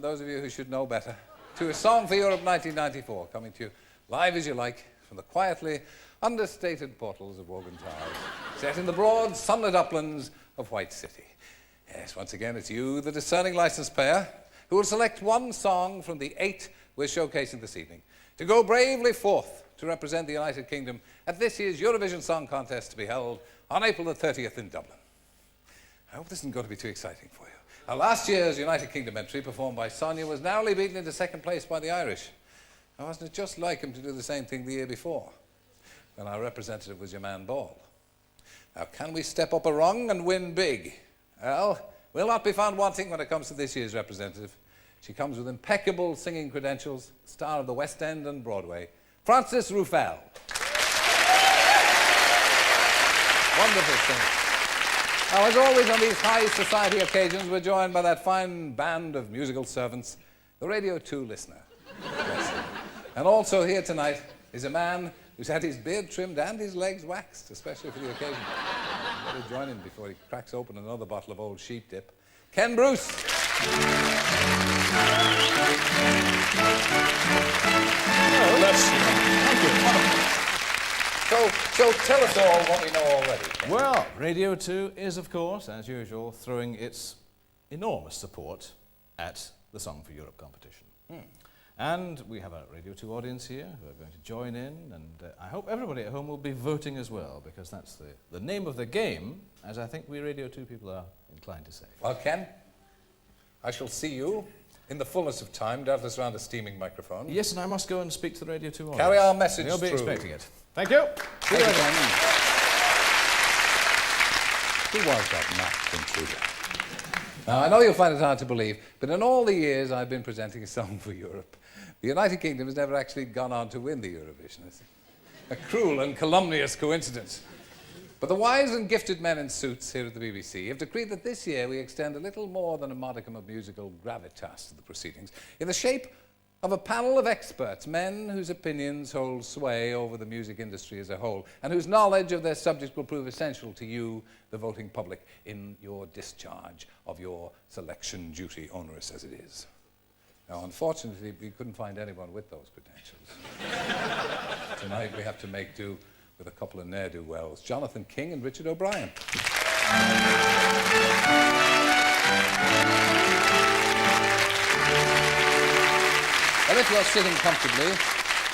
those of you who should know better, to A Song for Europe 1994, coming to you live as you like from the quietly understated portals of Wogan Towers, set in the broad, sunlit uplands of White City. Yes, once again, it's you, the discerning licence payer, who will select one song from the 8 we're showcasing this evening to go bravely forth to represent the United Kingdom at this year's Eurovision Song Contest to be held on April the 30th in Dublin. I hope this isn't going to be too exciting for you. Now, last year's United Kingdom entry, performed by Sonia, was narrowly beaten into second place by the Irish. Now, wasn't it just like him to do the same thing the year before, when our representative was your man Ball? Now, can we step up a rung and win big? Well, we'll not be found wanting when it comes to this year's representative. She comes with impeccable singing credentials, star of the West End and Broadway, Frances Ruffelle. Wonderful singer. Now, as always on these high society occasions, we're joined by that fine band of musical servants, the Radio 2 listener. And also here tonight is a man who's had his beard trimmed and his legs waxed, especially for the occasion. Better join him before he cracks open another bottle of old sheep dip. Ken Bruce. Oh, that's... Thank you. So tell us all what we know already. Well, Radio 2 is, of course, as usual, throwing its enormous support at the Song for Europe competition. And we have a Radio 2 audience here who are going to join in, and I hope everybody at home will be voting as well, because that's the name of the game, as I think we Radio 2 people are inclined to say. Well, Ken, I shall see you in the fullness of time, doubtless around a steaming microphone. Yes, and I must go and speak to the Radio 2 audience. Carry our message They'll be through. expecting it. Thank you. See you again. Who was that masked intruder? Now, I know you'll find it hard to believe, but in all the years I've been presenting A Song for Europe, the United Kingdom has never actually gone on to win the Eurovision. It's a cruel and calumnious coincidence. But the wise and gifted men in suits here at the BBC have decreed that this year we extend a little more than a modicum of musical gravitas to the proceedings, in the shape of a panel of experts, men whose opinions hold sway over the music industry as a whole, and whose knowledge of their subject will prove essential to you, the voting public, in your discharge of your selection duty, onerous as it is. Now, unfortunately, we couldn't find anyone with those credentials. Tonight we have to make do with a couple of ne'er-do-wells, Jonathan King and Richard O'Brien. Well, if you're sitting comfortably...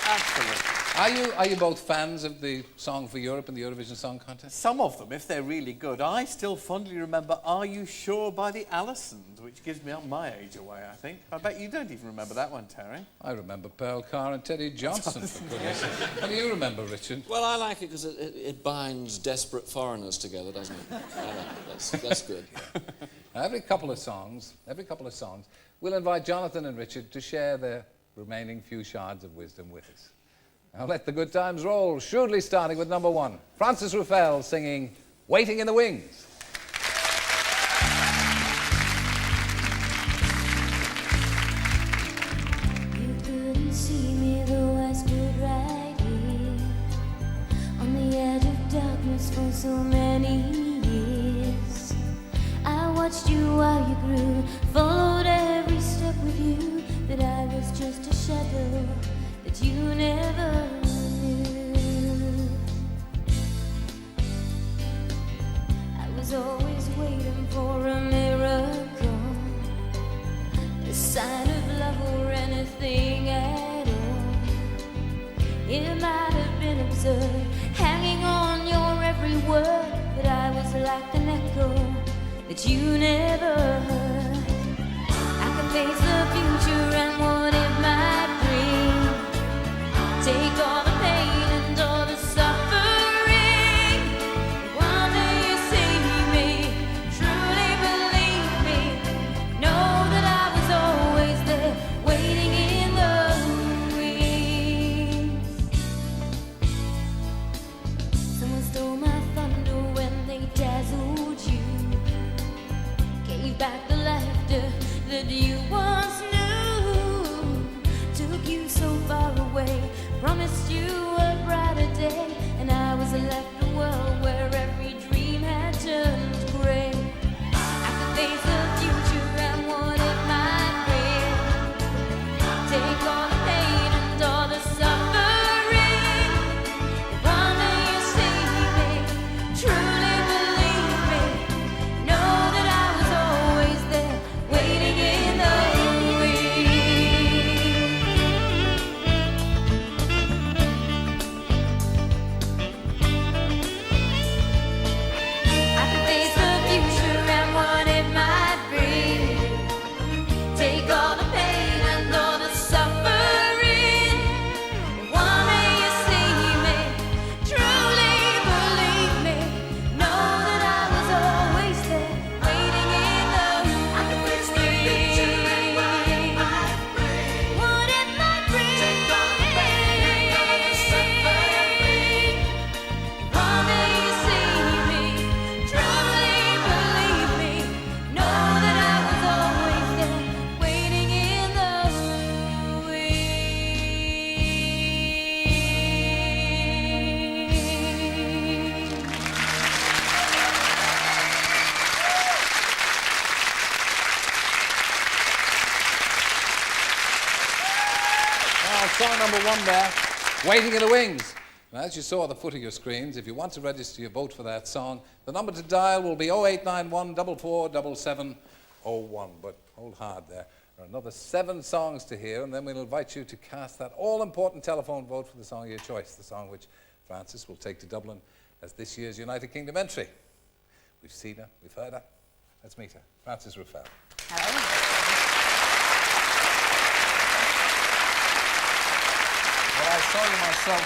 Absolutely. Are you both fans of the Song for Europe and the Eurovision Song Contest? Some of them, if they're really good. I still fondly remember Are You Sure by the Allisons, which gives me up my age away, I think. I bet you don't even remember that one, Terry. I remember Pearl Carr and Teddy Johnson, for goodness sake. What do you remember, Richard? Well, I like it because it binds desperate foreigners together, doesn't it? I like it. That's good. Yeah. Now, every couple of songs, we'll invite Jonathan and Richard to share their remaining few shards of wisdom with us. Now let the good times roll, shrewdly starting with number 1, Frances Ruffelle singing Waiting in the Wings. You couldn't see me though I stood right here on the edge of darkness for so many years. I watched you while you grew, followed every step with you, that I was just a shadow that you never knew. I was always waiting for a miracle, a sign of love or anything at all. It might have been absurd, hanging on your every word, but I was like an echo that you never heard. I can face the future and what it might bring. Take all the pain and all the suffering. One day you see me, truly believe me. Know that I was always there, waiting in the wings. Someone stole my thunder when they dazzled you, gave back the laughter that you once knew, took you so far away, promised you a brighter day, and I was left a world where every dream had turned grey. I could face the future and what it might bring. That's song number 1 there, Waiting in the Wings. And as you saw at the foot of your screens, if you want to register your vote for that song, the number to dial will be 0891 447701. But hold hard there. There are another 7 songs to hear, and then we'll invite you to cast that all-important telephone vote for the song of your choice, the song which Frances will take to Dublin as this year's United Kingdom entry. We've seen her, we've heard her. Let's meet her. Frances Ruffelle. Hello. Well, I saw you myself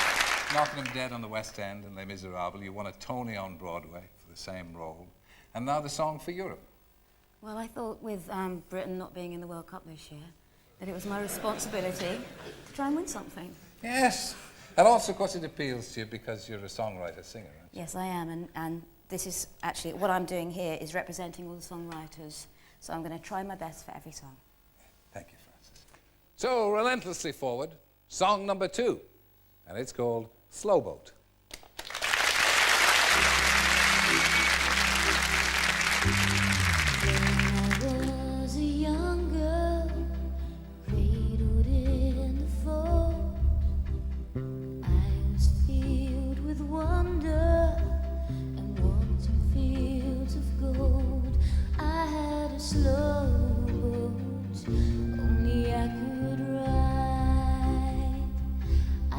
knocking them dead on the West End in Les Miserables. You won a Tony on Broadway for the same role. And now the song for Europe. Well, I thought with Britain not being in the World Cup this year, that it was my responsibility to try and win something. Yes. And also, of course, it appeals to you because you're a songwriter, singer, aren't you? Yes, I am, and this is actually, what I'm doing here is representing all the songwriters, so I'm going to try my best for every song. Thank you, Frances. So, relentlessly forward, song number 2, and it's called Slow Boat.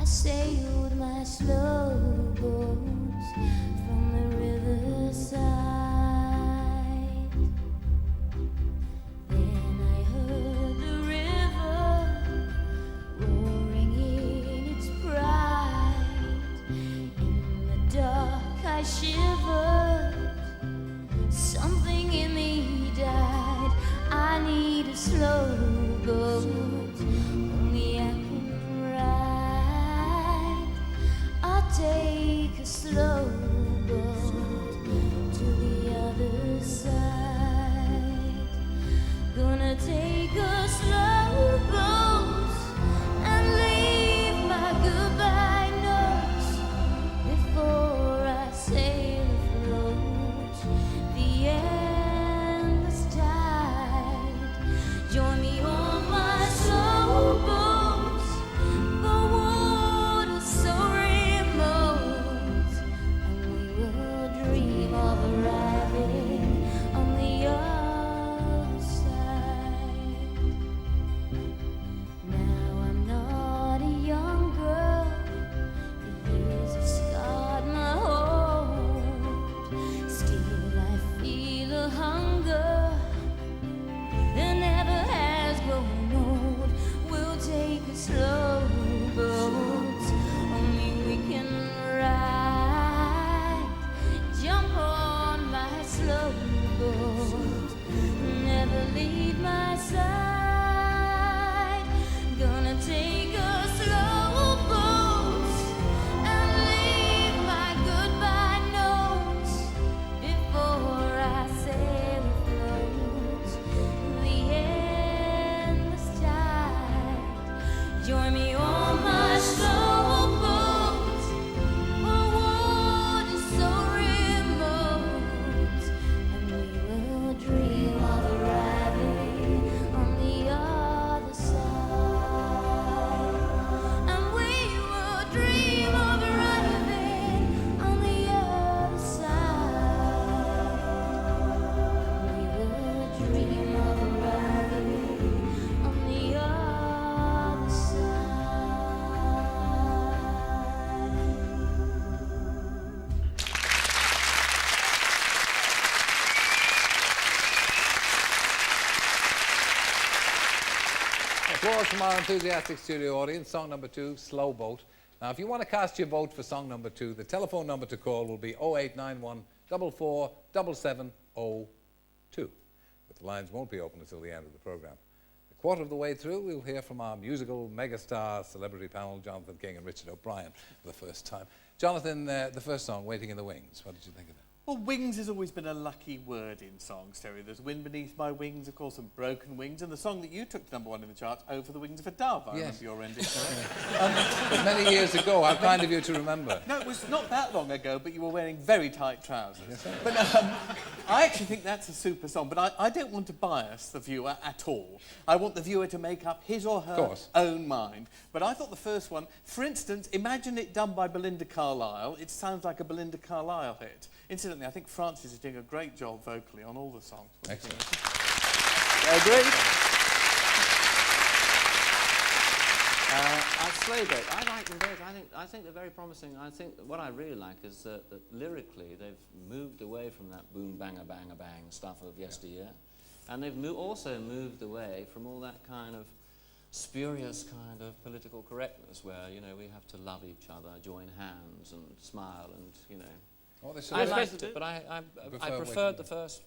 Sailed my slow boat from the riverside. Then I heard the river roaring in its pride. In the dark I shivered, something in me died. I need a slow boat, only I can ride. I'll take a slow boat to the other side. Gonna take a slow boat and leave my goodbye notes before I sail afloat the endless tide. Join me on my slow boat for waters so remote, and we will dream of arriving on the other side. Now I'm not a young girl, the years have scarred my hold. Still I feel a hunger that never has grown old. We'll take a slow boat, only we can ride. Jump on my slow boat, never leave my side. Gonna take a slow boat and leave my goodbye notes before I sail afloat the endless tide. Join me on my slow boat for waters so remote, and we will dream of arriving on the other side. And we will dream of arriving on the other side. We will dream of arriving on the other side. Applause from our enthusiastic studio audience. Song number 2, Slow Boat. Now, if you want to cast your vote for song number 2, the telephone number to call will be 0891 447702. But the lines won't be open until the end of the programme. A quarter of the way through, we'll hear from our musical megastar celebrity panel, Jonathan King and Richard O'Brien, for the first time. Jonathan, the first song, Waiting in the Wings, what did you think of it? Well, wings has always been a lucky word in songs, Terry. There's Wind Beneath My Wings, of course, and Broken Wings, and the song that you took to #1 in the charts, Over the Wings of a Dove. I remember your rendition. But many years ago, how kind of you to remember. No, it was not that long ago, but you were wearing very tight trousers. But I actually think that's a super song, but I don't want to bias the viewer at all. I want the viewer to make up his or her own mind. But I thought the first one, for instance, imagine it done by Belinda Carlisle. It sounds like a Belinda Carlisle hit. Incidentally, I think Francis is doing a great job vocally on all the songs. Excellent. Agreed? Sleigh Boat. I like them both. I think they're very promising. I think what I really like is that lyrically they've moved away from that boom banger banger bang stuff of yesteryear, and they've also moved away from all that kind of spurious kind of political correctness where, you know, we have to love each other, join hands and smile and, you know. Oh, I liked it, but I preferred the first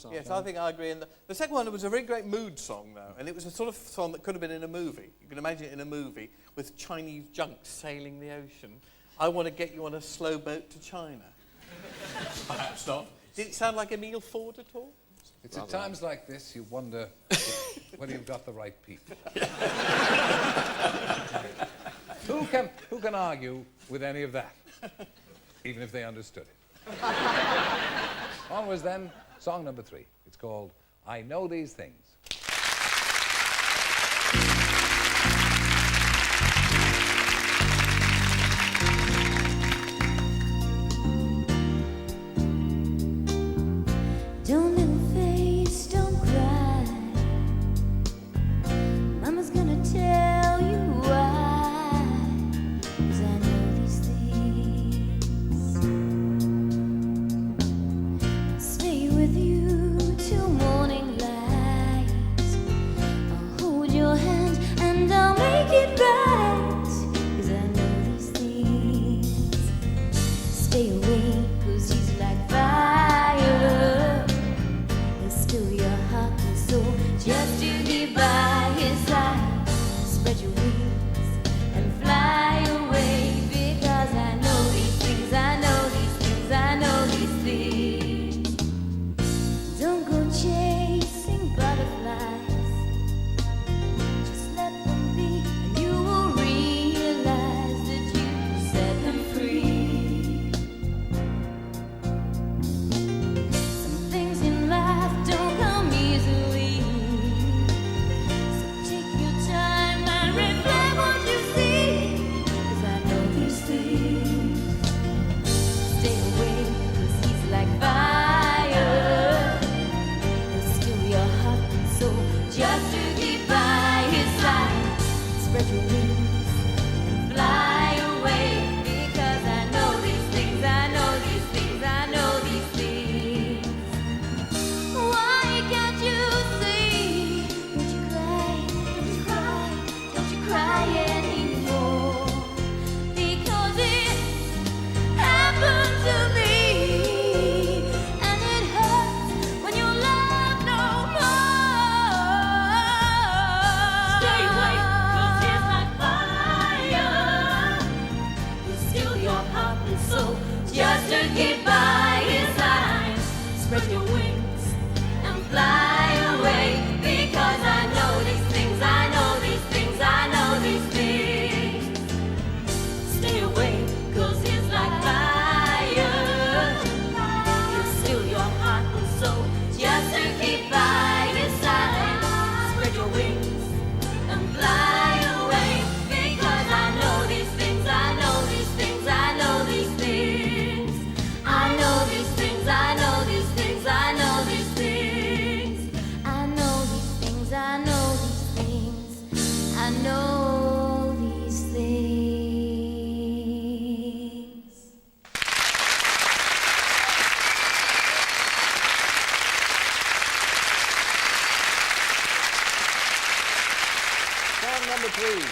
song. Yes, I think I agree. And the second one was a very great mood song, though, and it was a sort of song that could have been in a movie. You can imagine it in a movie with Chinese junks sailing the ocean. I want to get you on a slow boat to China. Perhaps not. Did it sound like Emile Ford at all? It's at times like this you wonder whether you've got the right people. Who can argue with any of that? Even if they understood it. Onwards then, song number 3. It's called I Know These Things. Don't little face, don't cry. Mama's gonna tell you why. 'Cause I know these things. Stay with you till morning light. I'll hold your hand and I'll make it right. 'Cause I know these things. Stay away 'cause he's like fire. Still your heart and soul just to be by his side. Spread your wings and fly away, because I know these things, I know these things, I know these things. Don't go chasing butterflies, just let them be, and you will realize that you set them free. Some things in life don't come easily, so take your time and reflect what you see. 'Cause I know these things. Stay away 'cause he's like fire. He'll steal your heart and soul just to keep by his side. Spread your wings and fly away, because I know these things, I know these things, I know these things. Why can't you see? Don't you cry, don't you cry, don't you cry anymore? Because it happened to me, and it hurts when you love no more. Stay away, 'cause he's like fire. He'll steal your heart and soul just to keep by his side. Spread your wings and fly away, because I know these things, I know these things, I know these things. Stay away, 'cause he's like fire. He'll steal your heart and soul just to keep by his side. Spread your wings and fly away, because I know these things, I know these things, I know these things. I know these things, I know these things, I know these things. I know these things, I know these things, I know these things. Song number 3,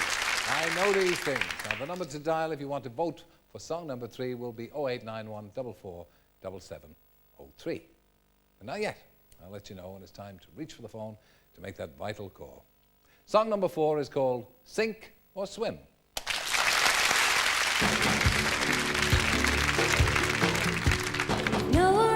I Know These Things. Now, the number to dial if you want to vote for song number 3 will be 0891 44 7703. But not yet. I'll let you know when it's time to reach for the phone to make that vital call. Song number 4 is called Sink or Swim. No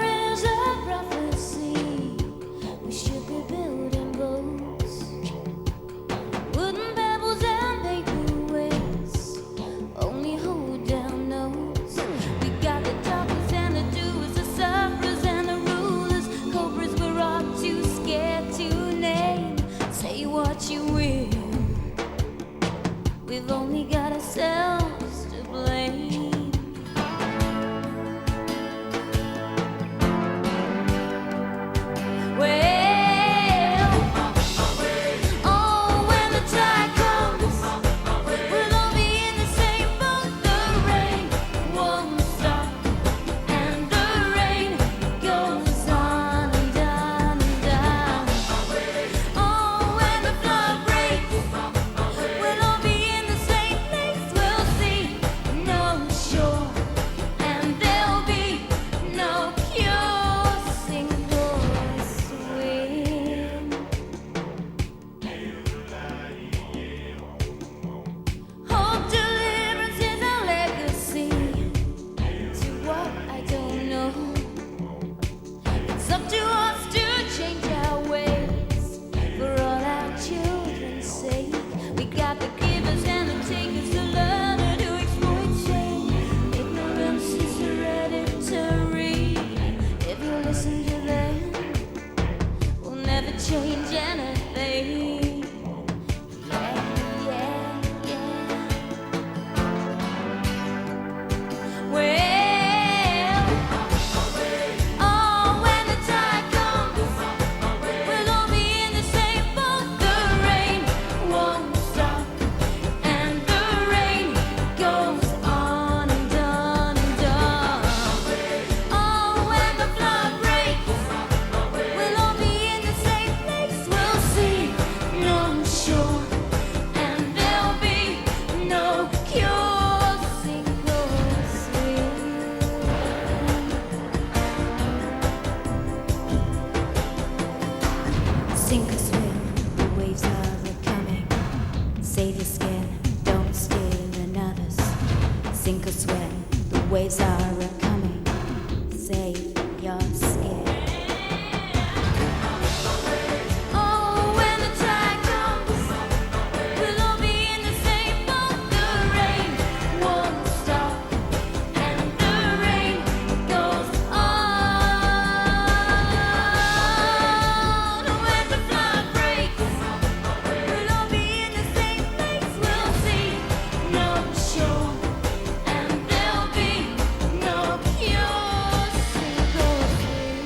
swim. We've only got ourselves to blame. Well, oh, when the tide comes, we'll all be in the same boat. The rain won't stop, and the rain goes on and down and down. Oh, when the flood breaks, we'll all be in the same place. We'll see no shore, and there'll be no cure. Sink or swim. Hope deliverance is our legacy. To what I don't know. It's up to us to change our ways for all our children's sake. We got the givers and the takers to learn how to exploit shame. Ignorance is hereditary. If you listen to them, we'll never change anything. Yeah, yeah, yeah. Well, oh, when the tide comes, we'll all be in the same boat. The rain won't stop, and the rain goes on and on and on. Oh, when the flood breaks, we'll all be in the same place. We'll see no shore, and there'll be no cure. Sink or swim. Sink or swim, the waves are coming. Save your skin, don't steal another's. Sink or swim, the waves are coming. Save your skin. Oh, when the tide comes, we'll all be in the same boat. The rain won't stop, and the rain goes on. When the flood breaks, we'll all be in the same place. We'll see no shore, and there'll be no cure. Sink or swim.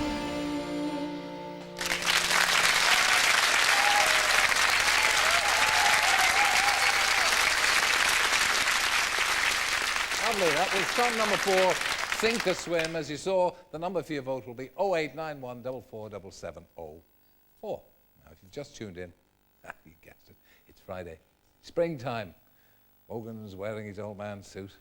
Lovely. That was song number 4, Sink or Swim. As you saw, the number for your vote will be 0891 447704. Now, if you've just tuned in, you guessed it, it's Friday. Springtime. Wogan's wearing his old man's suit.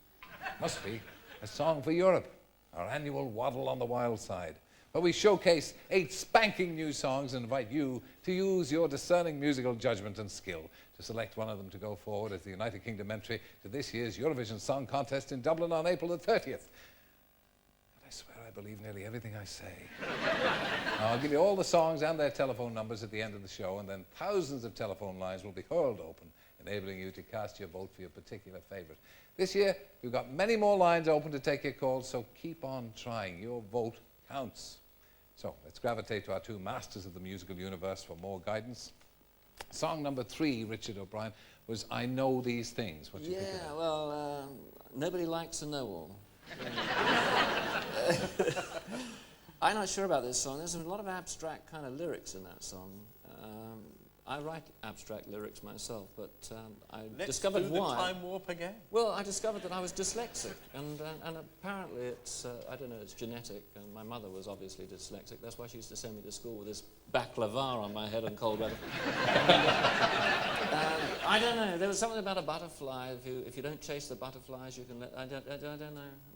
Must be a song for Europe, our annual waddle on the wild side, where we showcase 8 spanking new songs and invite you to use your discerning musical judgment and skill to select one of them to go forward as the United Kingdom entry to this year's Eurovision Song Contest in Dublin on April the 30th. And I swear I believe nearly everything I say. Now, I'll give you all the songs and their telephone numbers at the end of the show, and then thousands of telephone lines will be hurled open, enabling you to cast your vote for your particular favourite. This year, we've got many more lines open to take your calls, so keep on trying. Your vote counts. So let's gravitate to our 2 masters of the musical universe for more guidance. Song number 3, Richard O'Brien, was I Know These Things. What do you think of that? Yeah, well, nobody likes a know-all. I'm not sure about this song. There's a lot of abstract kind of lyrics in that song. I write abstract lyrics myself, but I discovered Let's do why. the time warp again. Well, I discovered that I was dyslexic, and apparently it's, I don't know, it's genetic, and my mother was obviously dyslexic. That's why she used to send me to school with this baklava on my head in cold weather. I don't know, there was something about a butterfly. If you don't chase the butterflies, you can let... I don't know,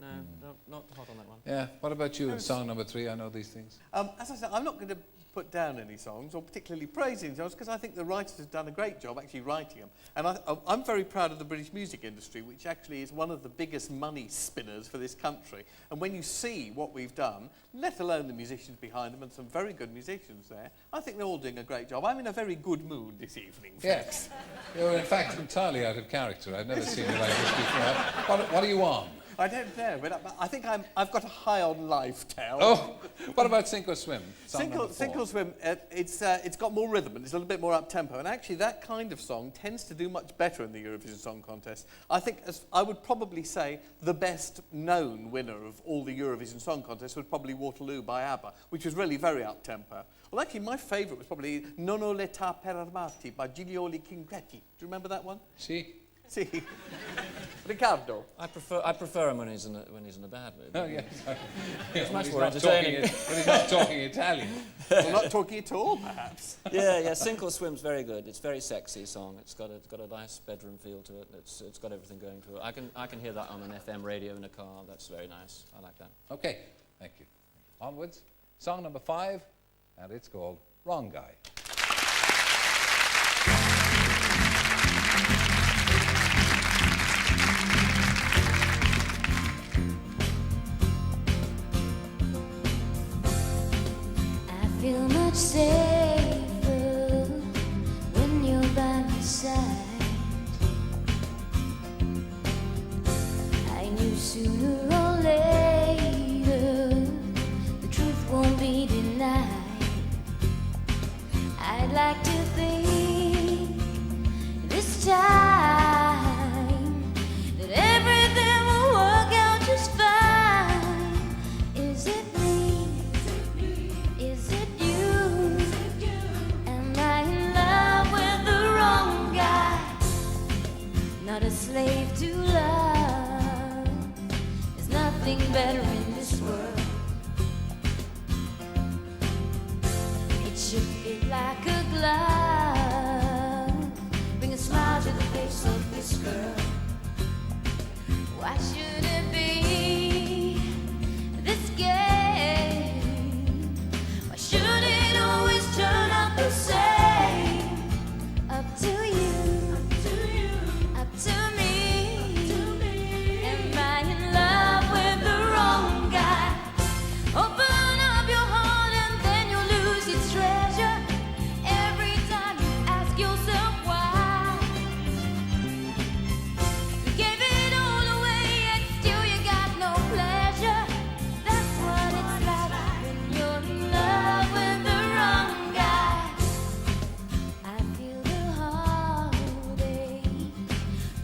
no, not hot on that one. Yeah, what about you in song number 3, I Know These Things? As I said, I'm not going to put down any songs or particularly praise any songs because I think the writers have done a great job actually writing them. And I'm very proud of the British music industry, which actually is one of the biggest money spinners for this country. And when you see what we've done, let alone the musicians behind them, and some very good musicians there, I think they're all doing a great job. I'm in a very good mood this evening, yes. You're in fact entirely out of character. I've never seen you like this before. What are you on? I don't know, but I think I've got a high on life, Tel. Oh, what about Sink or Swim? Sink or Swim, it's got more rhythm and it's a little bit more up-tempo. And actually, that kind of song tends to do much better in the Eurovision Song Contest. I think, I would probably say, the best-known winner of all the Eurovision Song Contests was probably Waterloo by ABBA, which was really very up-tempo. Well, actually, my favourite was probably Non ho l'età per amarti by Giglioli Cinquetti. Do you remember that one? See? See. Riccardo. I prefer him when he's in a bad mood. Oh, yes. It's much more entertaining. When he's not talking Italian. Well, not talking at all, perhaps. Yeah, Sink or Swim's very good. It's a very sexy song. It's got a nice bedroom feel to it. It's got everything going to it. I can hear that on an FM radio in a car. That's very nice. I like that. Okay, thank you. Onwards, song number 5, and it's called Wrong Guy. I feel much safer when you're by my side. I knew sooner or later the truth won't be denied. I'd like to think this time that everything will work out just fine. Is it me? Is it you? Am I in love with the wrong guy? Not a slave to love. There's nothing better in this world. It should fit like a glove, bring a smile to the face of this girl. Why should it be this game? Why should it always turn out the same? Up to you, up to me. Am I in love with the wrong guy? Open up your heart and then you'll lose its treasure. Every time you ask yourself why. You gave it all away and still you got no pleasure. That's what it's like when you're in love with the wrong guy. I feel the heartache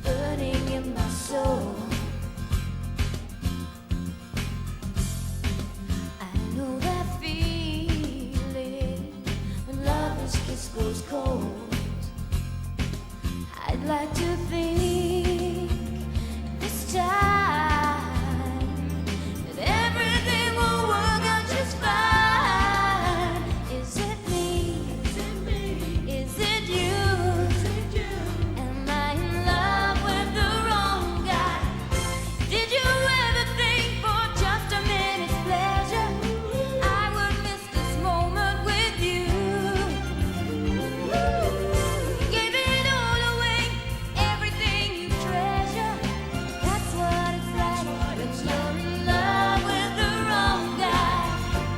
burning in my soul. I know that feeling when lover's kiss goes cold. I'd like to think this time that everything will work out just fine. Is it me? Is it you? Am I in love with the wrong guy? Did you ever think for just a minute's pleasure I would miss this moment with you? You gave it all away, everything you treasure. That's what it's like when you're in love with the wrong guy.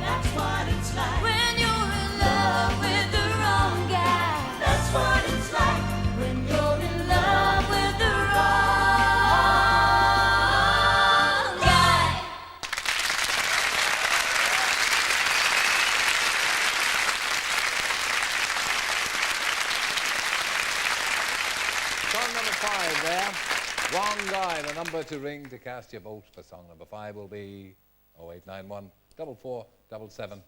That's what it's like when you're in love with the wrong guy. That's what it's like when you're in love with the wrong guy. Song number 5 there. Wrong Guy. The number to ring to cast your vote for song number 5 will be 0891 44 77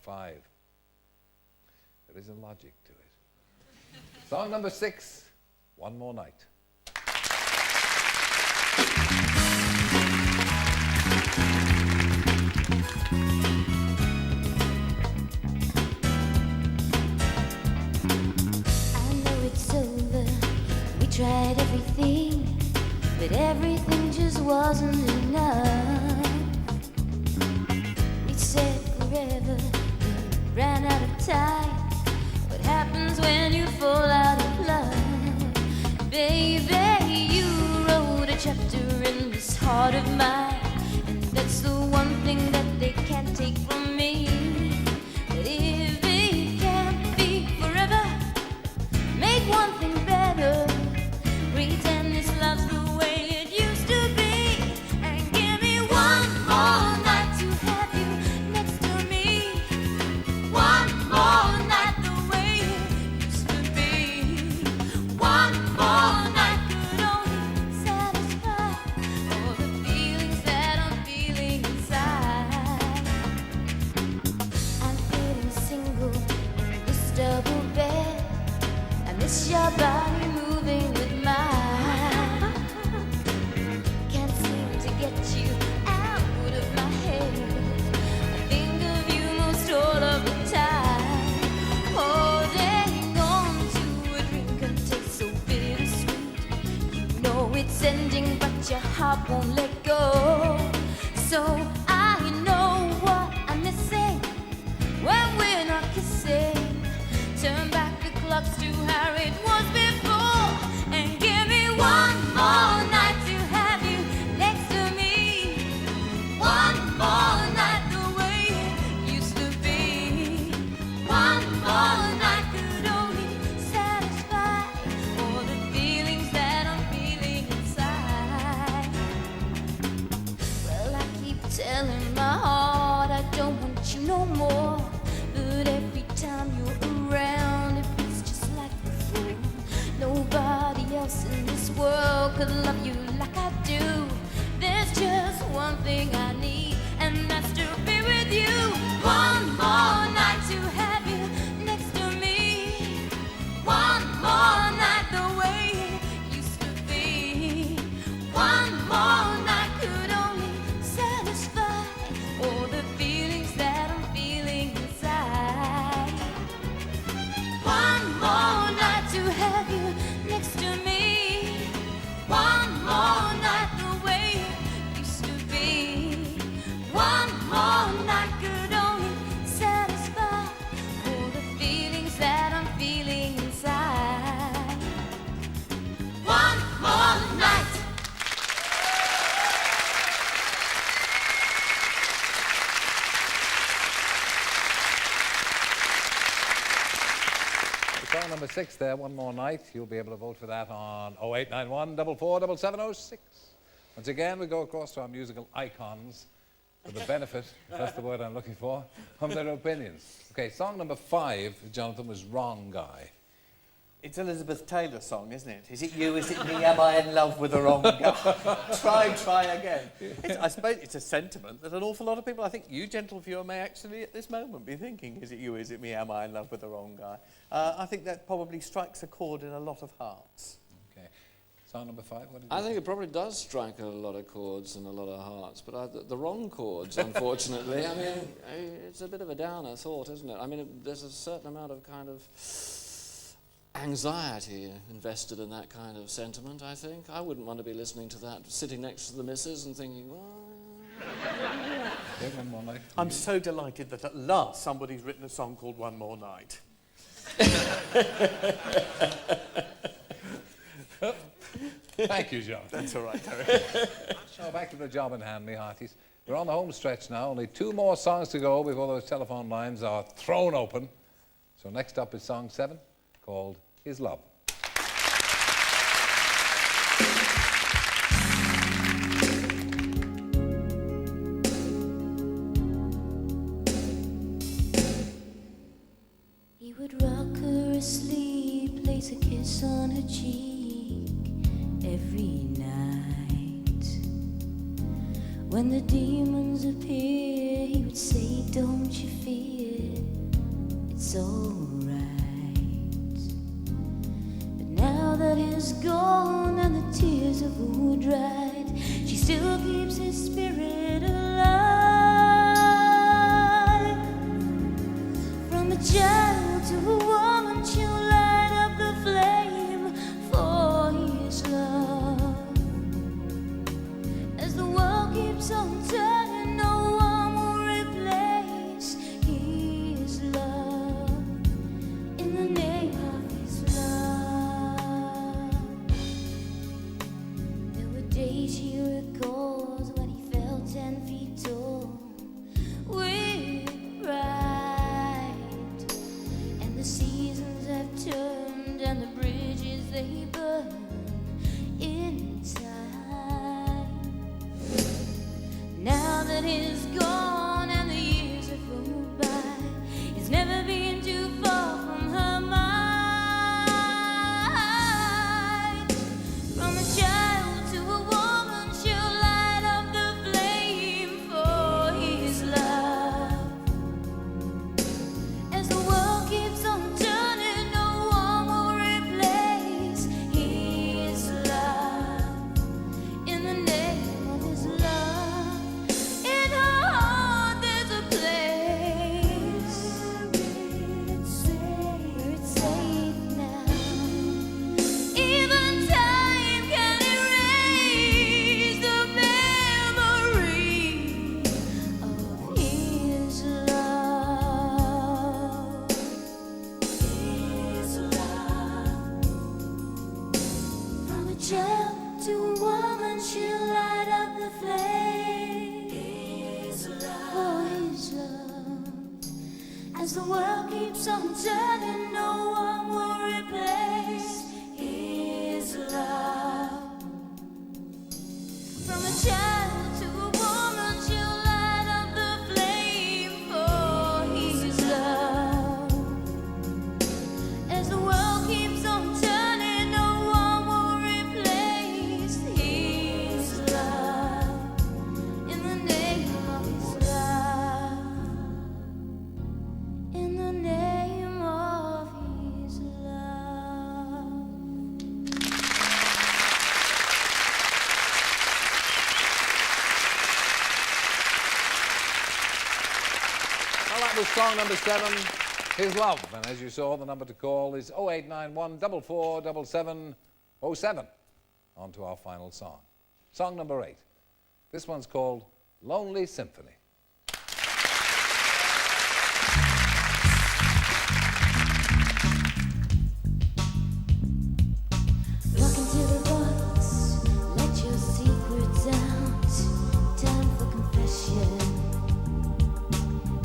05. There is a logic to it. Song number 6, One More Night. I know it's over. We tried everything, but everything just wasn't enough. We said forever, we ran out of time. What happens when you fall out of love? Baby, you wrote a chapter in this heart of mine, and that's the one thing that they can't take from me. But if it can't be forever, make one thing better. Pretend this love's the way it used to be, sending, but your heart won't let go. So I know what I'm missing when we're not kissing. Turn back the clocks to how it was before, and give me one more night to have you next to me. One more night the way it used to be. One more night could only satisfy all the feelings that I'm feeling inside. Well, I keep telling my heart I don't want you no more, but every time you're around it feels just like before. Nobody else in this world could love you like I do. There's just one thing I need, and that's to be with you. One more night to have you next to me. One more night the way it used to be. One more night could only satisfy all the feelings that I'm feeling inside. One more night to have you next to me. One more night the way it used to be. One more night could only satisfy all the feelings that I'm feeling inside. One more night. Song number 6 there, One More Night. You'll be able to vote for that on 0891 447706. Once again, we go across to our musical icons for the benefit, if that's the word I'm looking for, of their opinions. Okay, song number 5, Jonathan, was Wrong Guy. It's Elizabeth Taylor's song, isn't it? Is it you, is it me, am I in love with the wrong guy? try again. I suppose it's a sentiment that an awful lot of people, I think you, gentle viewer, may actually at this moment be thinking, is it you, is it me, am I in love with the wrong guy? I think that probably strikes a chord in a lot of hearts. Okay, song number 5, what did you I say? think it probably does strike a lot of chords and a lot of hearts, but the wrong chords, unfortunately. I mean, it's a bit of a downer thought, isn't it? I mean, there's a certain amount of kind of anxiety invested in that kind of sentiment, I think. I wouldn't want to be listening to that, sitting next to the missus and thinking, well... Okay, One More Night. I'm so delighted that at last somebody's written a song called One More Night. Thank you, Jonathan. That's all right, Terry. So back to the job in hand, me hearties. We're on the home stretch now. Only 2 more songs to go before those telephone lines are thrown open. So next up is song 7, called His Love. He would rock her asleep, place a kiss on her cheek every night. When the demons appear, he would say, don't you fear, it's alright. But now that he's gone and the tears of woe dried, she still keeps his spirit alive. From a child to a woman, she'll light up the flame for his love. As the world keeps on turning, no one will replace his love. In the name of his love. There were days he recalls when he felt 10 feet tall with pride. And the seasons have turned and the bridges they burn in time. Now that he's gone and the years have rolled by, he's never been too far from her mind. From a child to a woman, she'll light up the flame child to a woman, she'll light up the flame. His love, for his love. As the world keeps on turning, no one will replace his love. From a child to a woman, she'll light up the flame for his love. As the world keeps on turning, no one will replace his love. In the name of his love. In the name of his love. Well, that was song number 7, His Love. And as you saw, the number to call is 0891 447707. On to our final song. Song number 8. This one's called Lonely Symphony. Walk into the box, let your secrets out. Time for confession.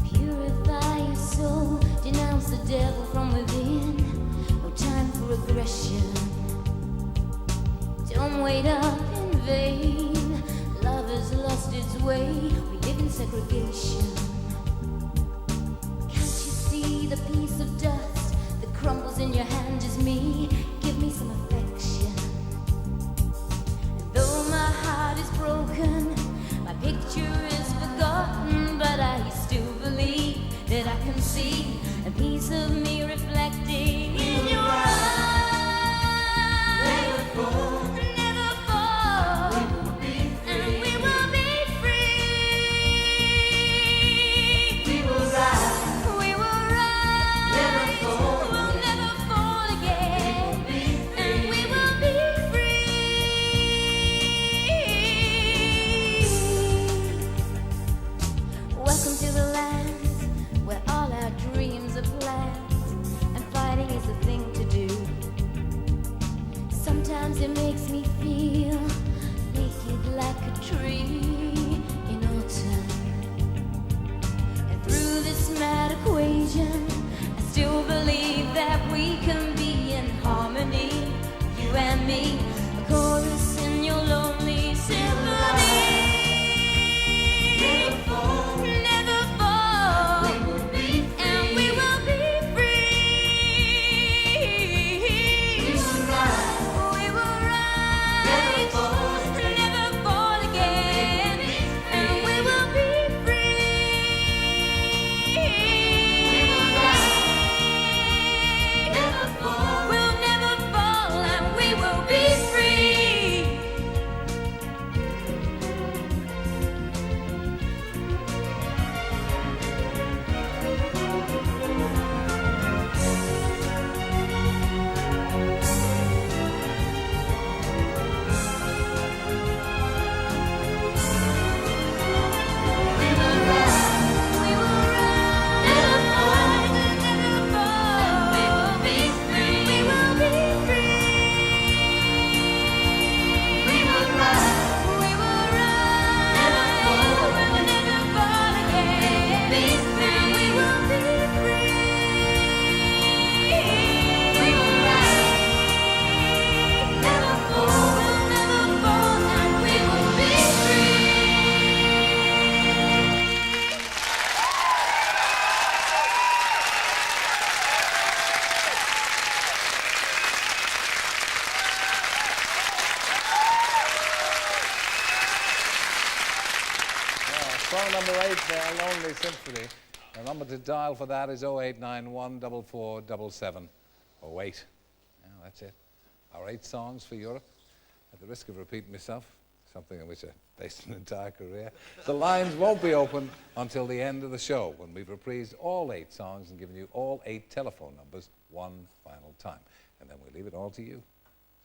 Purify your soul, denounce the devil from within. No time for aggression. Don't wait up in vain. Love has lost its way. We live in segregation. Can't you see the piece of dust that crumbles in your hand is me? Give me some affection. And though my heart is broken, my picture is forgotten, but I still believe that I can see a piece of me reflecting in your eyes. Never fall, never fall. We will be free. And we will be free. We will rise. We will rise. Never fall. We'll never fall again. And we will be free. Welcome to the land where all our dreams are planned, and fighting is the thing to do. Sometimes it makes me feel naked like a tree in autumn. And through this mad equation, I still believe that we can be in harmony, you and me, a chorus in your lonely symphony. Never fall, never fall. We will be free. And we will be free. We will rise. We will rise. Never fall, never fall again. And we will be free. We will rise. Never fall. We'll never fall, and we will be free. We will rise, never fall, never fall. We will be free. We will be free. We will rise, never fall. We'll never fall again. And we will be free. We will rise, never fall. We'll never fall, and we will be free. Song number 8 there, Lonely Symphony. The number to dial for that is 0891 447708. Yeah, that's it. Our 8 songs for Europe. At the risk of repeating myself, something on which I based an entire career, the lines won't be open until the end of the show, when we've reprised all 8 songs and given you all 8 telephone numbers one final time. And then we leave it all to you.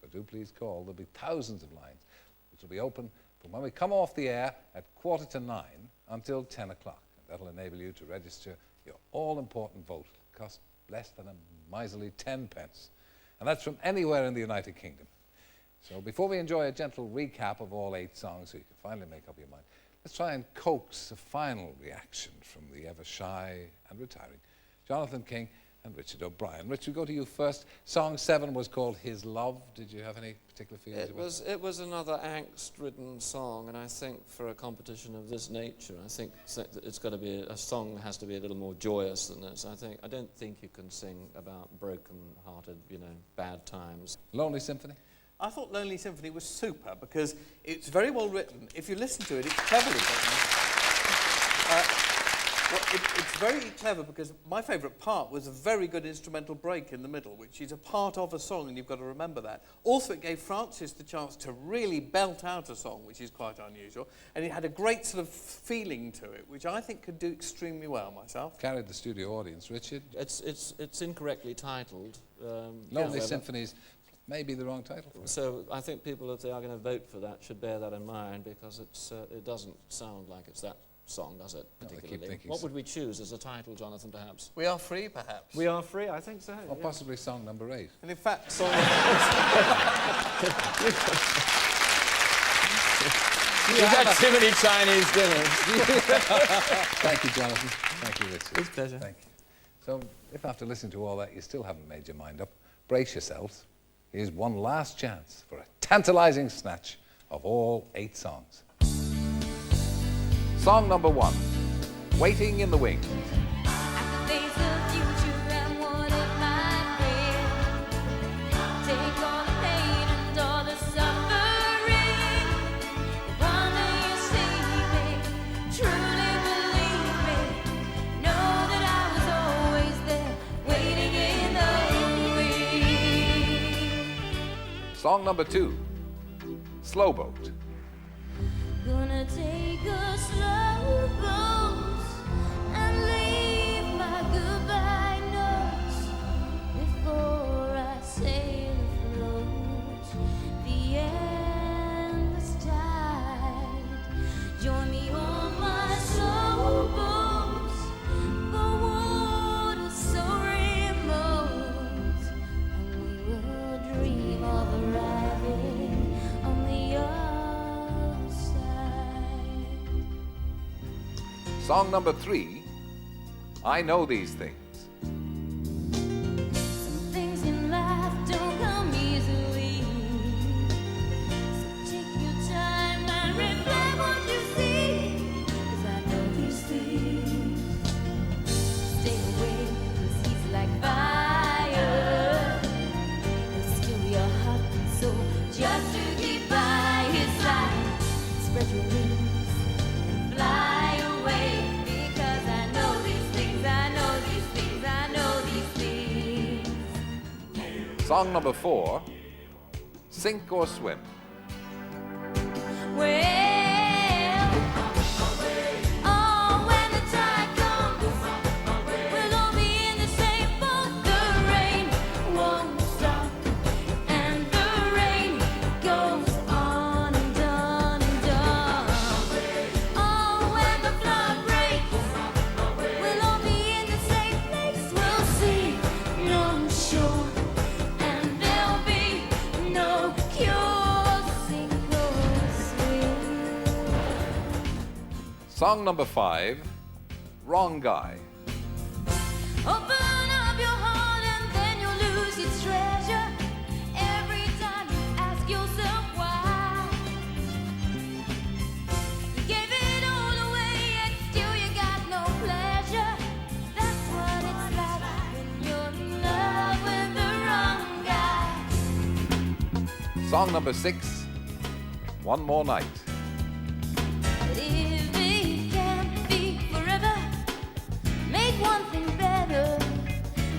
So do please call. There'll be thousands of lines, which will be open from when we come off the air at 8:45 until 10 o'clock. And that'll enable you to register your all-important vote. It'll cost less than a miserly 10 pence. And that's from anywhere in the United Kingdom. So before we enjoy a gentle recap of all 8 songs so you can finally make up your mind, let's try and coax a final reaction from the ever shy and retiring Jonathan King and Richard O'Brien. Richard, go to you first. Song 7 was called His Love. Did you have any particular feelings about it? It was another angst-ridden song, and I think for a competition of this nature, I think it's got to be a song has to be a little more joyous than this. I don't think you can sing about broken-hearted, bad times. Lonely Symphony? I thought Lonely Symphony was super because it's very well written. If you listen to it, it's cleverly written. It's very clever because my favourite part was a very good instrumental break in the middle, which is a part of a song, and you've got to remember that. Also, it gave Francis the chance to really belt out a song, which is quite unusual, and it had a great sort of feeling to it, which I think could do extremely well myself. Carried the studio audience. Richard? It's incorrectly titled. Lonely Symphony's maybe the wrong title for it. So I think people, if they are going to vote for that, should bear that in mind because it doesn't sound like it's that song, does it, particularly? What would we choose as a title, Jonathan, perhaps? We Are Free, perhaps. We Are Free, I think so. Or possibly song number 8. And in fact, song You've had too many Chinese dinners. Thank you, Jonathan. Thank you, Richard. It's a pleasure. Thank you. So, if after listening to all that you still haven't made your mind up, brace yourselves. Here's one last chance for a tantalising snatch of all 8 songs. Song number 1, Waiting in the Wings. I can face the future and one of my friends. Take all the pain and all the suffering. If one day you see me, truly believe me, know that I was always there, waiting in the wings. Song number 2, Slow Boat. Gonna take a slow boat and leave my goodbye notes before I sail afloat the endless tide. Join me on my slow boat, the water so remote, and we will dream of arriving on the other side. Song number 3, I Know These Things. Some things in life don't come easily, so take your time and reflect what you see, 'cause I know these things. Stay away, 'cause he's like fire, he'll steal your heart and soul just to keep by his side. Spread your wings and fly away, because I know these things, I know these things, I know these things. Song number 4, Sink or Swim. Well, oh, when the tide comes, we'll all be in the same boat. The rain won't stop, and the rain goes on and on and on. Oh, when the flood breaks, we'll all be in the same place. We'll see no shore, and there'll be no cure. Sink or swim. Song number 5, Wrong Guy. Open up your heart and then you'll lose its treasure. Every time you ask yourself why. You gave it all away and still you got no pleasure. That's what it's like when you're in love with the wrong guy. Song number 6, One More Night. But if it can't be forever, make one thing better.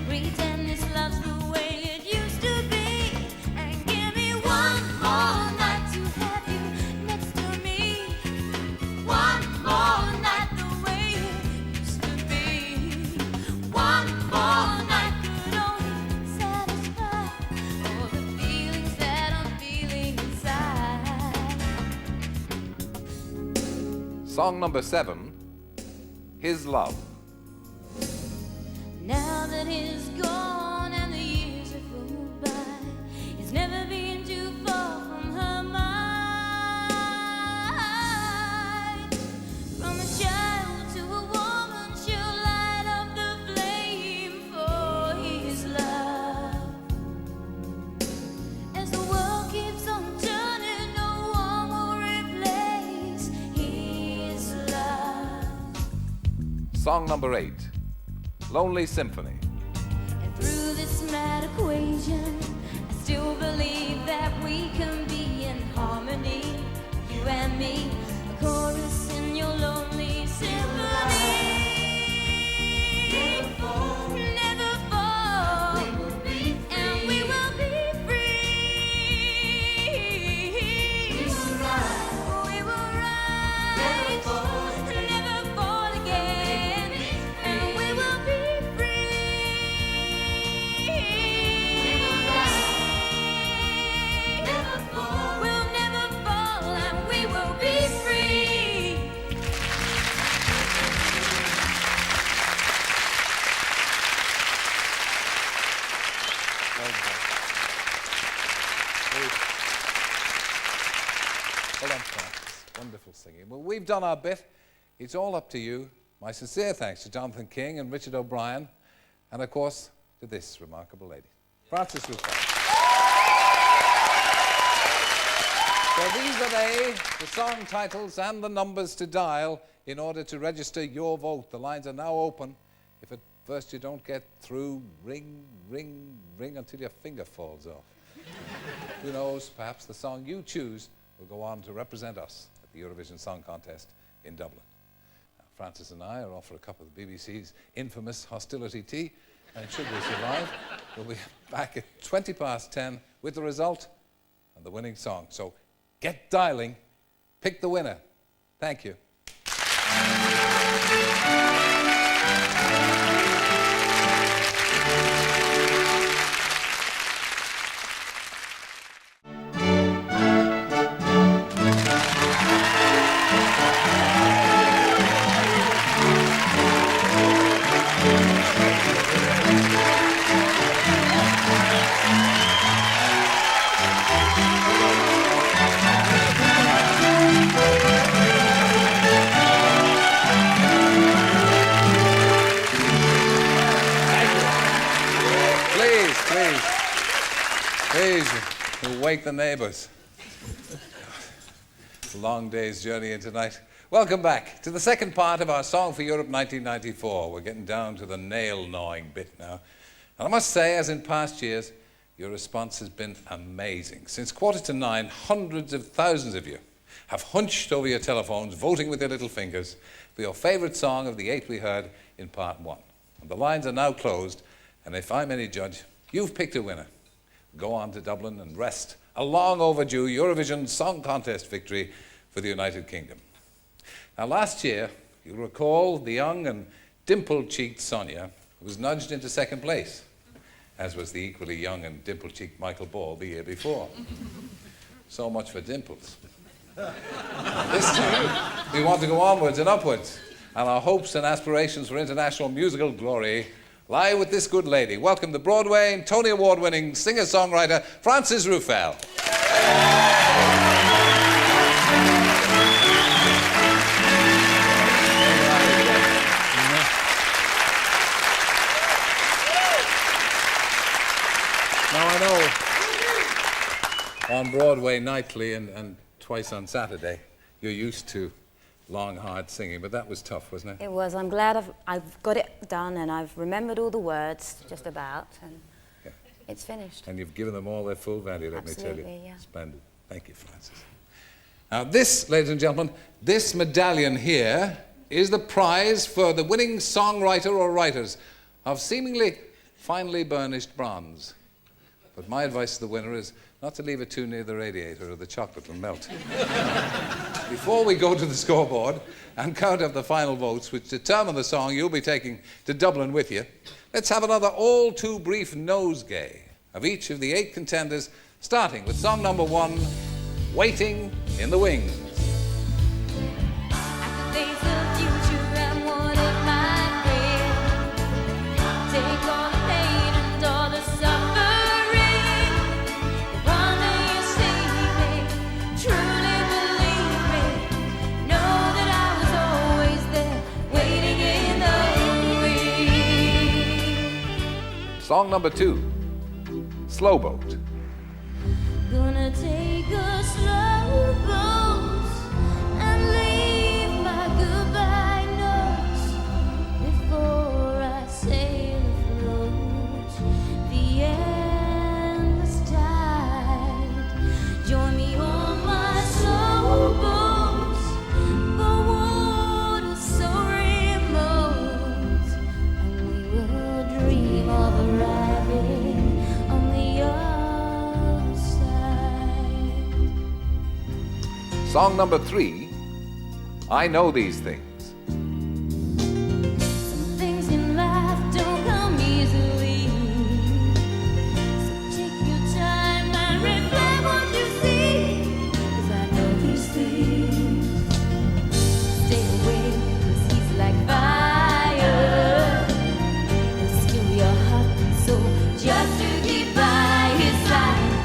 Pretend this love's the way it used to be, and give me one more night to have you next to me. One more night the way it used to be. One more night could only satisfy all the feelings that I'm feeling inside. Song number 7, His Love. Now that he's gone and the years have flown by, he's never been too far from Song number 8, Lonely Symphony. And through this mad equation, I still believe that we can be in harmony, you and me, a chorus in your lonely symphony. Never fall, never fall, we will be free. And we will be free. We will rise, never fall, never fall again, and we will be free. We will rise, never fall, we'll never fall, and we will be free. Well done, Francis. Wonderful singing. Well, we've done our bit. It's all up to you. My sincere thanks to Jonathan King and Richard O'Brien, and of course, to this remarkable lady, Francis Ruffelle. So these are the song titles and the numbers to dial in order to register your vote. The lines are now open. If at first you don't get through, ring, ring, ring until your finger falls off. Who knows, perhaps the song you choose will go on to represent us at the Eurovision Song Contest in Dublin. Now, Francis and I are off for a cup of the BBC's infamous hostility tea, and should we survive, we'll be back at 10:20 with the result and the winning song. So get dialing, pick the winner. Thank you. Please, we'll wake the neighbours. It's a long day's journey in tonight. Welcome back to the second part of our Song for Europe 1994. We're getting down to the nail-gnawing bit now. And I must say, as in past years, your response has been amazing. Since 9:15, hundreds of thousands of you have hunched over your telephones, voting with your little fingers for your favourite song of the 8 we heard in part 1. And the lines are now closed, and if I'm any judge, you've picked a winner. Go on to Dublin and wrest a long overdue Eurovision Song Contest victory for the United Kingdom. Now last year, you'll recall the young and dimple-cheeked Sonia was nudged into second place, as was the equally young and dimple-cheeked Michael Ball the year before. So much for dimples. This time, we want to go onwards and upwards, and our hopes and aspirations for international musical glory lie with this good lady. Welcome the Broadway and Tony Award-winning singer-songwriter Francis Ruffelle. Now I know on Broadway nightly and twice on Saturday, you're used to long, hard singing, but that was tough, wasn't it? It was. I'm glad I've got it done and I've remembered all the words, just about, and it's finished. And you've given them all their full value, let me tell you. Absolutely, yeah. Splendid. Thank you, Francis. Now this, ladies and gentlemen, this medallion here is the prize for the winning songwriter or writers of seemingly finely burnished bronze. But my advice to the winner is not to leave it too near the radiator or the chocolate will melt. Before we go to the scoreboard and count up the final votes which determine the song you'll be taking to Dublin with you, let's have another all too brief nosegay of each of the 8 contenders, starting with song number 1, Waiting in the Wings. Song number 2, Slow Boat. Gonna take a slow boat and leave my goodbye notes Song number 3, I Know These Things. Some things in life don't come easily. So take your time and reflect what you see. 'Cause I know these things. Stay away, 'cause he's like fire. He'll steal your heart and soul just to keep by his side.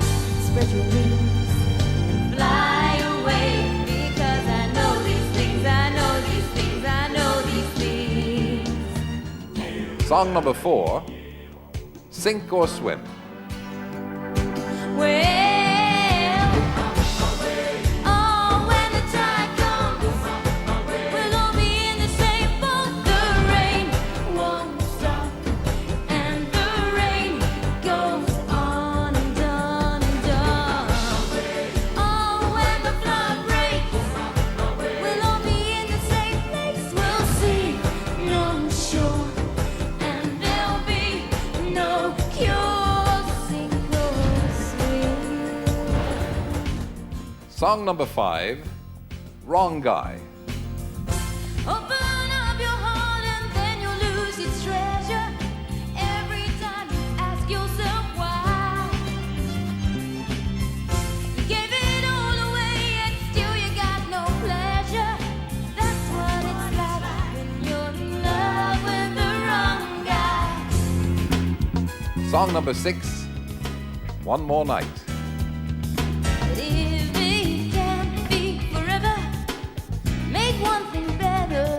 Spread your wings and fly away. Because I know these things, I know these things, I know these things. Song number 4, Sink or Swim. Well, oh, when the tide comes, we'll all be in the same boat. The rain won't stop, and the rain goes on and on and on. Oh, when the flood breaks, we'll all be in the same place. We'll see no shore, and there'll be no cure. Sink or swim. Song number 5, Wrong Guy. Open up your heart and then you'll lose its treasure. Every time you ask yourself why. You gave it all away and still you got no pleasure. That's what it's like when you're in love with the wrong guy. Song number 6, One More Night. But if it can't be forever, make one thing better.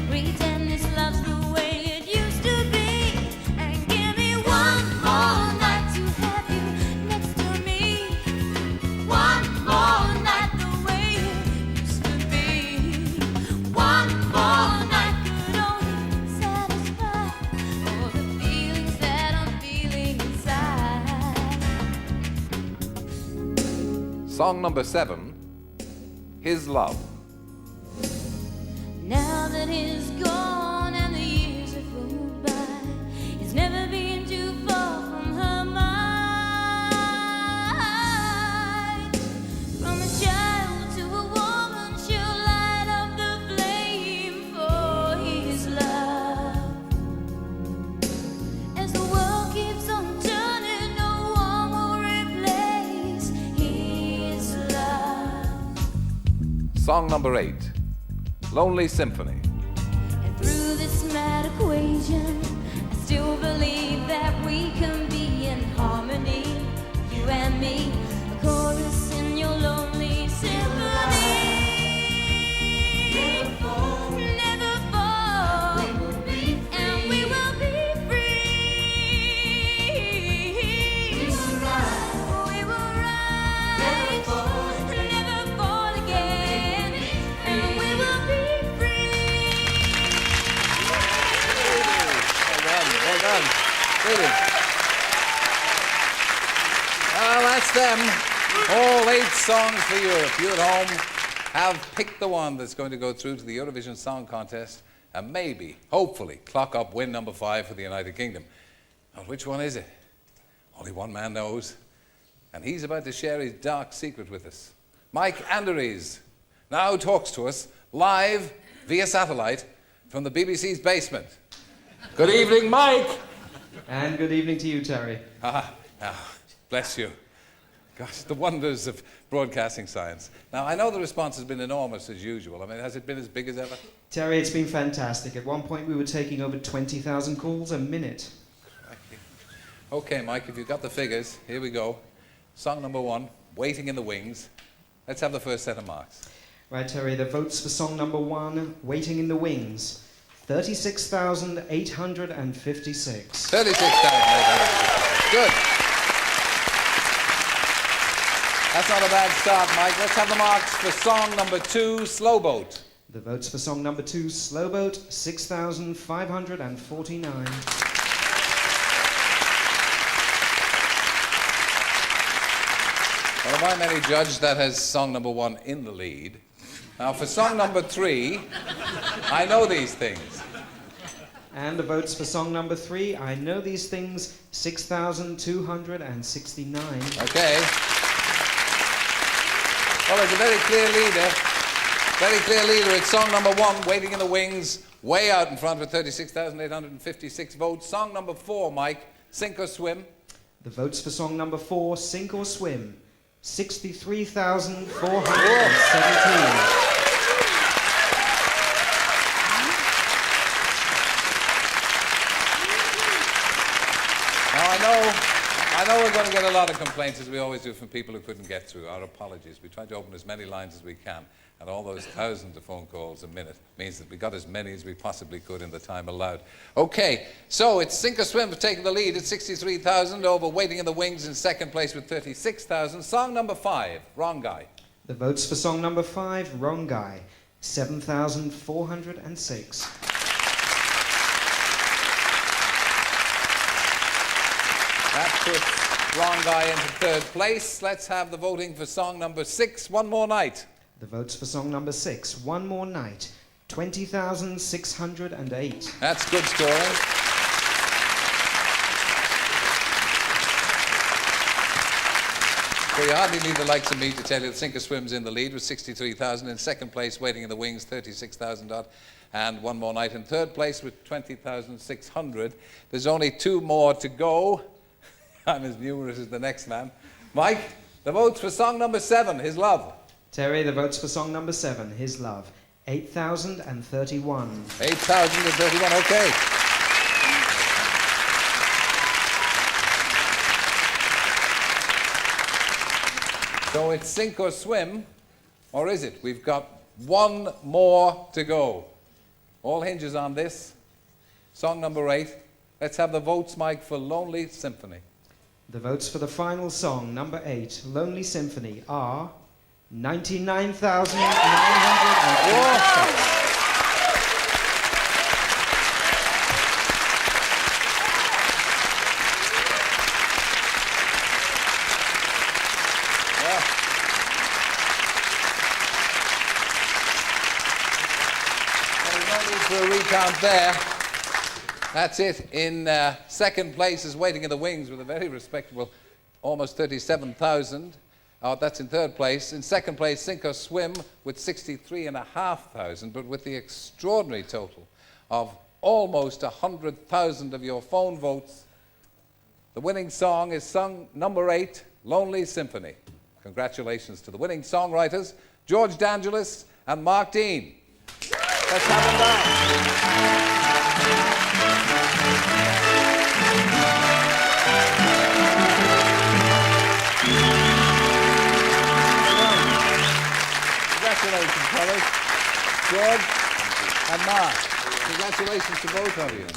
Pretend this love's the way it used to be. And give me one more night to have you next to me. One more night the way it used to be. One more night could only satisfy all the feelings that I'm feeling inside. Song number 7, His Love. Now that he's gone and the years have rolled by, he's never been too far from her mind. From a child to a woman, she'll light up the flame for his love. As the world keeps on turning, no one will replace his love. Song number 8, Lonely Symphony. And through this mad equation, I still believe that we can be in harmony. You and me, a chorus in your lonely symphony. Never fall, never fall. And we will be free. We will rise, never fall again. And we will be free. Well done. Brilliant. Well, that's them. All 8 songs for Europe. You at home have picked the one that's going to go through to the Eurovision Song Contest and maybe, hopefully, clock up win number 5 for the United Kingdom. Now, which one is it? Only one man knows. And he's about to share his dark secret with us. Mike Anderes now talks to us live via satellite from the BBC's basement. Good evening, Mike. And good evening to you, Terry. Bless you. Gosh, the wonders of broadcasting science. Now, I know the response has been enormous as usual. I mean, has it been as big as ever? Terry, it's been fantastic. At one point, we were taking over 20,000 calls a minute. Okay, Mike, if you've got the figures, here we go. Song number 1, Waiting in the Wings. Let's have the first set of marks. Right, Terry, the votes for song number 1, Waiting in the Wings, 36,856. 36,856. Good. That's not a bad start, Mike. Let's have the marks for song number 2, Slow Boat. The votes for song number 2, Slow Boat, 6,549. Well, by many judged, that has song number 1 in the lead. Now, for song number 3, I Know These Things. And the votes for song number 3, I Know These Things, 6,269. Okay. Well, there's a very clear leader. Very clear leader. It's song number 1, Waiting in the Wings, way out in front with 36,856 votes. Song number 4, Mike, Sink or Swim. The votes for song number 4, Sink or Swim, 63,417. I know we're going to get a lot of complaints, as we always do, from people who couldn't get through. Our apologies. We tried to open as many lines as we can, and all those thousands of phone calls a minute means that we got as many as we possibly could in the time allowed. Okay, so it's Sink or Swim for taking the lead at 63,000 over Waiting in the Wings in second place with 36,000. Song number 5, Wrong Guy. The votes for song number 5, Wrong Guy, 7,406. That puts Wrong Guy into third place. Let's have the voting for song number 6, One More Night. The votes for song number 6, One More Night, 20,608. That's good scoring. So you hardly need the likes of me to tell you that Sink or Swim's in the lead with 63,000. In second place, Waiting in the Wings, 36,000 odd. And One More Night in third place with 20,600. There's only 2 more to go. I'm as numerous as the next man. Mike, the votes for song number 7, His Love. Terry, the votes for song number 7, His Love, 8,031. 8,031, okay. So it's Sink or Swim, or is it? We've got 1 more to go. All hinges on this. Song number 8. Let's have the votes, Mike, for Lonely Symphony. The votes for the final song, number 8, Lonely Symphony, are 99,986. For a recount there. That's it. In second place is Waiting in the Wings with a very respectable almost 37,000. That's in third place. In second place, Sink or Swim with 63,500, but with the extraordinary total of almost 100,000 of your phone votes. The winning song is song number 8, Lonely Symphony. Congratulations to the winning songwriters, George D'Angelis and Mark Dean. Let's have them down. Congratulations, fellas. George and Mark. Congratulations to both of you.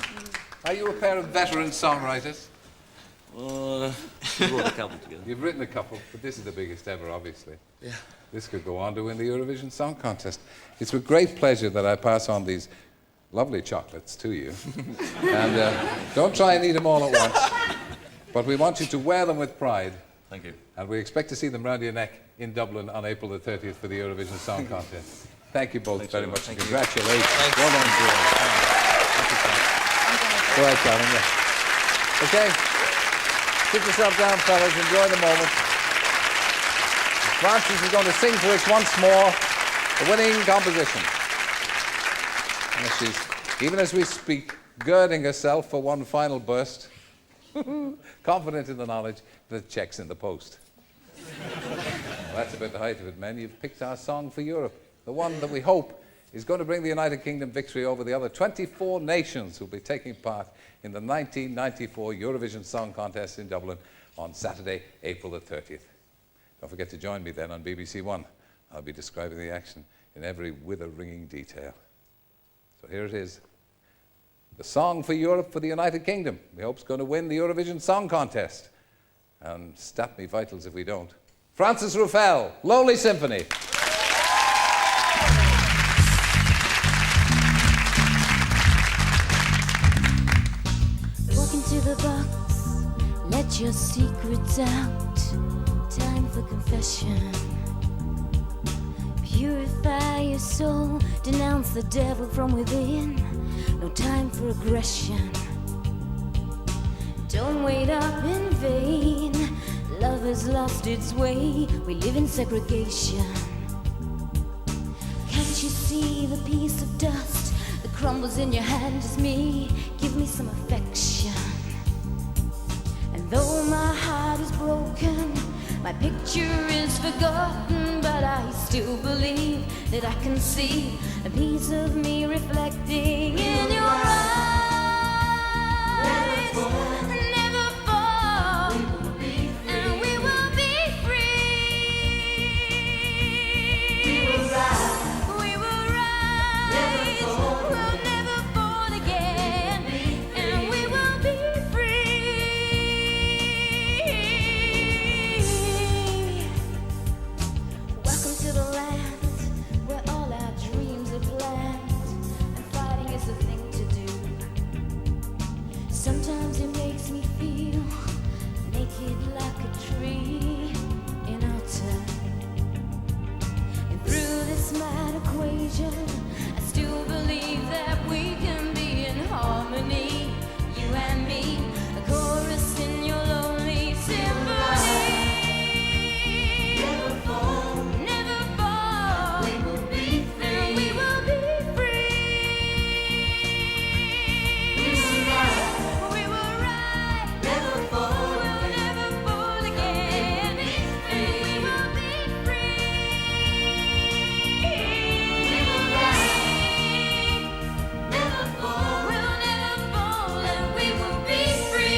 Are you a pair of veteran songwriters? We wrote a couple together. You've written a couple, but this is the biggest ever, obviously. Yeah. This could go on to win the Eurovision Song Contest. It's with great pleasure that I pass on these lovely chocolates to you. And don't try and eat them all at once, but we want you to wear them with pride. Thank you. And we expect to see them round your neck in Dublin on April the 30th for the Eurovision Song Contest. Thank you both very much. Thank you. Congratulations. Well done, George. Go ahead, Colin. Yeah. Okay. Sit yourself down, fellas. Enjoy the moment. Frances is going to sing for us once more the winning composition. And she's, even as we speak, girding herself for one final burst, confident in the knowledge that the check's in the post. Well, that's about the height of it, men. You've picked our song for Europe, the one that we hope is going to bring the United Kingdom victory over the other 24 nations who'll be taking part in the 1994 Eurovision Song Contest in Dublin on Saturday, April the 30th. Don't forget to join me then on BBC One. I'll be describing the action in every wither-wringing detail. So here it is. The song for Europe for the United Kingdom. We hope it's going to win the Eurovision Song Contest. And stat me vitals if we don't. Frances Ruffelle, Lonely Symphony. Walk into the box, let your secrets out. Time for confession. Purify your soul, denounce the devil from within. No time for aggression. Don't wait up in vain. Love has lost its way. We live in segregation. Can't you see the piece of dust that crumbles in your hand is me? Give me some affection. And though my heart is broken, my picture is forgotten, but I still believe that I can see a piece of me reflecting in your eyes. Never fall, and we will be free. We will rise, we'll never fall again, and we will be free. Welcome to the land where all our dreams are planned, and fighting is the thing to do. Sometimes it makes me feel naked like a tree in autumn. And through this mad equation, I still believe that we can be in harmony. You and me, a chorus in your lonely symphony. Never fall, never fall. We will be free, and we will be free. We will rise, never fall. We'll never fall again, and we will be free. We will rise, never fall. We'll never fall, and we will be free.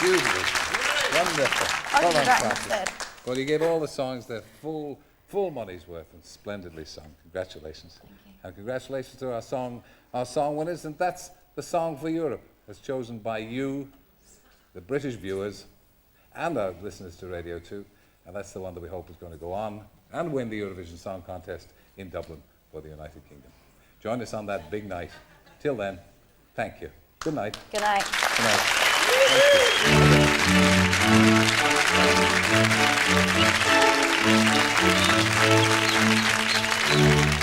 Beautiful. Wonderful. I'll Well do done, that Kathy. instead. Well, you gave all the songs their full money's worth and splendidly sung. Congratulations. Thank you. And congratulations to our song winners. And that's the Song for Europe, as chosen by you, the British viewers, and our listeners to Radio 2. And that's the one that we hope is going to go on and win the Eurovision Song Contest in Dublin for the United Kingdom. Join us on that big night. Till then, thank you. Good night. Good night. Good night.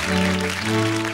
Thank you.